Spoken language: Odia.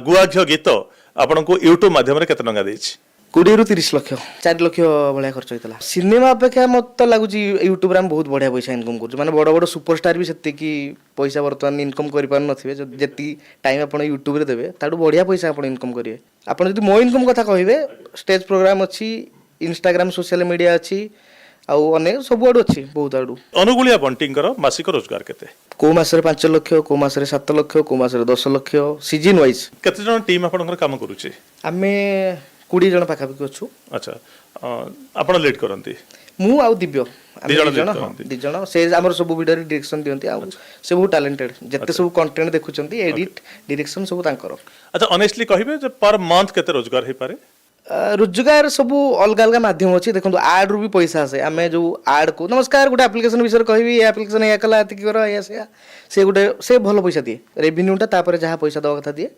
गुआ घियो गीत आपको यूट्यूब माध्यम केते टंका देछि 20 ରୁ 30 ଲକ୍ଷ 4 ଲକ୍ଷ ଭଳିଆ ଖର୍ଚ୍ଚ ହେଇଥିଲା ସିନେମା ଅପେକ୍ଷା ମତେ ଲାଗୁଛି ୟୁଟ୍ୟୁବରେ ଆମେ ବହୁତ ବଢିଆ ପଇସା ଇନକମ୍ କରୁଛୁ ମାନେ ବଡ ବଡ ସୁପରଷ୍ଟାର ବି ସେତିକି ପଇସା ବର୍ତ୍ତମାନ ଇନକମ୍ କରିପାରୁ ନଥିବେ ଯେତିକି ଟାଇମ୍ ଆପଣ ୟୁଟ୍ୟୁବରେ ଦେବେ ତାଠୁ ବଢିଆ ପଇସା ଆପଣ ଇନକମ୍ କରିବେ ଆପଣ ଯଦି ମୋ ଇନକମ୍ କଥା କହିବେ ଷ୍ଟେଜ ପ୍ରୋଗ୍ରାମ ଅଛି ଇନଷ୍ଟାଗ୍ରାମ सोशल मीडिया ଅଛି ଆଉ ଅନେକ ସବୁଆଡୁ ଅଛି ବହୁତ ଆଡୁ अनुगुलिया बंटींकर मासिक रोजगार केते କୋଉ ମାସରେ 5 ଲକ୍ଷ କୋଉ ମାସରେ 7 ଲକ୍ଷ କୋଉ ମାସରେ 10 ଲକ୍ଷ ସିଜନ वाइज केते जन टीम आपनकर काम करूची ଆମେ 20 ଜଣ ପାଖାପାଖି ଅଛୁ अच्छा आपण लीड करंती ମୁଁ ଆଉ ଦିବ୍ୟ ଦି ଜଣ ଆମେ lead ହଁ କରନ୍ତି। 2 ଜଣ ସେ ଆମର ସବୁ ଭିଡିଓରେ ଡିରେକ୍ସନ ଦିଅନ୍ତି ଆଉ ସେ ବହୁତ ଟ୍ୟାଲେଣ୍ଟେଡ ଯେତେ ସବୁ कंटेंट ଦେଖୁଛନ୍ତି एडिट डायरेक्शन सब तांकर अच्छा ऑनेस्टली कहिबे जे पर मंथ केते रोजगार हे पारे रोजगार सब अलग अलग माध्यम अच्छी देखो आड रु भी पैसा आसे आम जो आड को नमस्कार गोटे आप्लिकेसन विषय कहि आप्लिकेसन या कला कर से गोटे से भल पैसा दिए रेवेन्यूटा जहाँ पैसा दवा कथा दिए